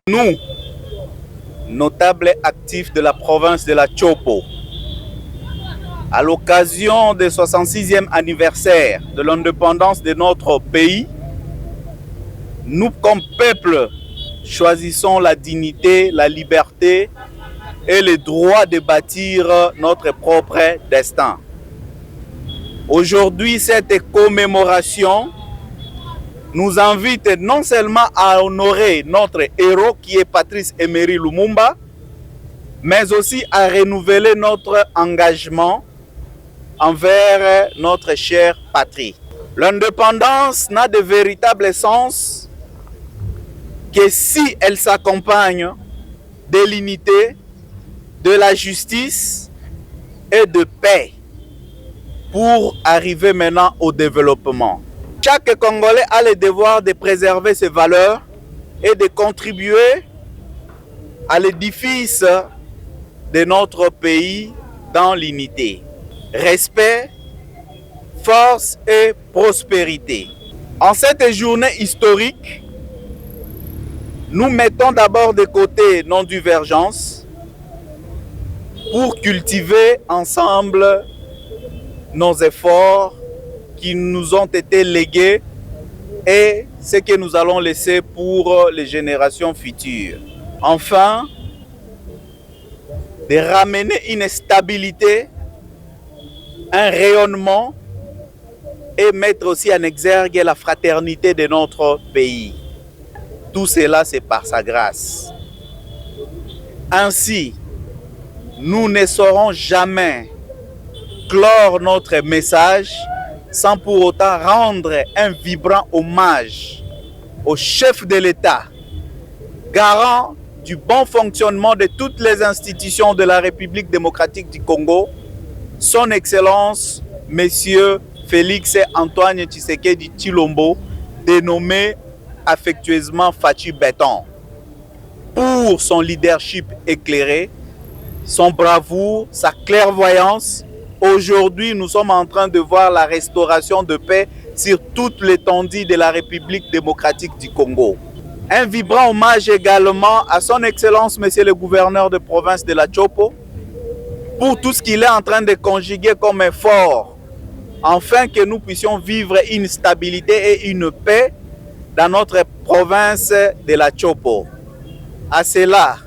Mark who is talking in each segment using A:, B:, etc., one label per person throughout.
A: Nous, notables actifs de la province de la Chopo, à l'occasion du 66e anniversaire de l'indépendance de notre pays, nous, comme peuple, choisissons la dignité, la liberté et le droit de bâtir notre propre destin. Aujourd'hui, cette commémoration nous invite non seulement à honorer notre héros qui est Patrice Emery Lumumba, mais aussi à renouveler notre engagement envers notre chère patrie. L'indépendance n'a de véritable sens que si elle s'accompagne de l'unité, de la justice et de paix pour arriver maintenant au développement. Chaque Congolais a le devoir de préserver ses valeurs et de contribuer à l'édifice de notre pays dans l'unité. Respect, force et prospérité. En cette journée historique, nous mettons d'abord de côté nos divergences pour cultiver ensemble nos efforts qui nous ont été légués et ce que nous allons laisser pour les générations futures. Enfin, de ramener une stabilité, un rayonnement et mettre aussi en exergue la fraternité de notre pays. Tout cela, c'est par sa grâce. Ainsi, nous ne saurons jamais clore notre message sans pour autant rendre un vibrant hommage au chef de l'État, garant du bon fonctionnement de toutes les institutions de la République démocratique du Congo, son Excellence, Monsieur Félix Antoine Tshisekedi Tshilombo, dénommé affectueusement Fachi Béton, pour son leadership éclairé, son bravoure, sa clairvoyance. Aujourd'hui, nous sommes en train de voir la restauration de paix sur toute l'étendue de la République démocratique du Congo. Un vibrant hommage également à son Excellence, Monsieur le gouverneur de province de la Chopo, pour tout ce qu'il est en train de conjuguer comme effort, afin que nous puissions vivre une stabilité et une paix dans notre province de la Chopo. À cela,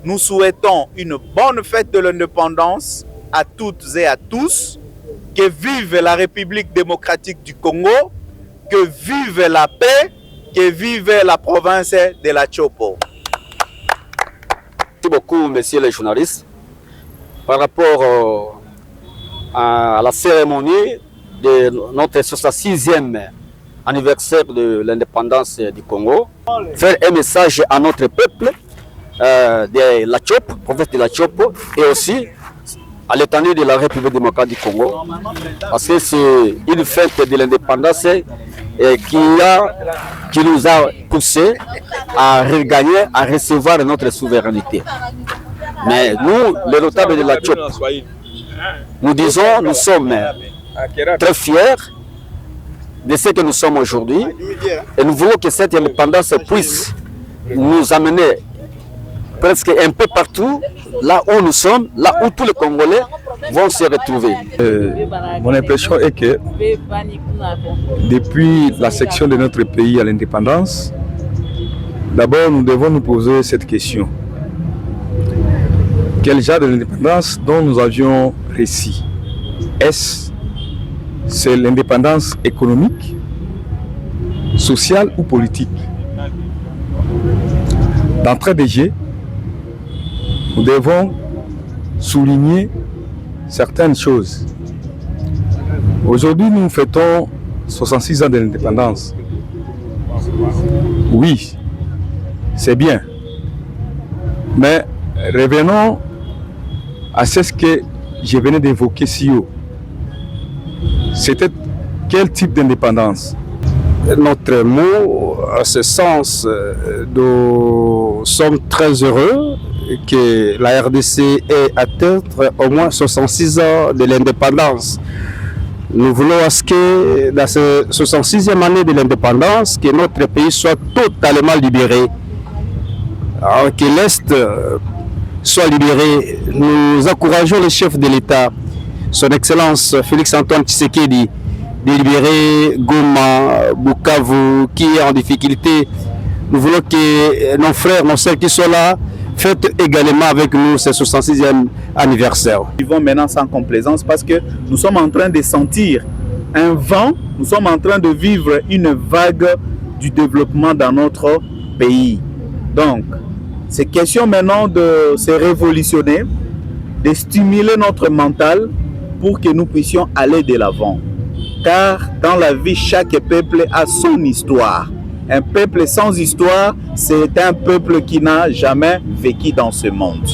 A: nous souhaitons une bonne fête de l'indépendance à toutes et à tous, que vive la République démocratique du Congo, que vive la paix, que vive la province de la Chopo.
B: Merci beaucoup, messieurs les journalistes. Par rapport à la cérémonie de notre 66e anniversaire de l'indépendance du Congo, faire un message à notre peuple de la Chopo, province de la Chopo, et aussi à l'étendue de la République démocratique du Congo, parce que c'est une fête de l'indépendance qui nous a poussé à regagner, à recevoir notre souveraineté. Mais nous, les notables de la Chopo, nous disons, nous sommes très fiers de ce que nous sommes aujourd'hui, et nous voulons que cette indépendance puisse nous amener presque un peu partout, là où nous sommes, là où tous les Congolais vont se retrouver.
C: Mon impression est que depuis la section de notre pays à l'indépendance, d'abord nous devons nous poser cette question. Quel genre de l'indépendance dont nous avions récit? Est-ce c'est l'indépendance économique, sociale ou politique? D'entrée de jeu, nous devons souligner certaines choses. Aujourd'hui, nous fêtons 66 ans de l'indépendance. Oui, c'est bien. Mais revenons à ce que je venais d'évoquer si haut. C'était quel type d'indépendance?
B: Notre mot, à ce sens, nous sommes très heureux que la RDC ait atteint au moins 66 ans de l'indépendance. Nous voulons à ce que dans cette 66e année de l'indépendance, que notre pays soit totalement libéré
D: que l'Est soit libéré. Nous encourageons le chef de l'État, son Excellence Félix-Antoine Tshisekedi, de libérer Goma, Bukavu, qui est en difficulté. Nous voulons que nos frères, nos sœurs qui sont là, fêtent également avec nous ce 66e anniversaire.
A: Nous vivons maintenant sans complaisance parce que nous sommes en train de sentir un vent, nous sommes en train de vivre une vague du développement dans notre pays. Donc, c'est question maintenant de se révolutionner, de stimuler notre mental pour que nous puissions aller de l'avant. Car dans la vie, chaque peuple a son histoire. Un peuple sans histoire, c'est un peuple qui n'a jamais vécu dans ce monde.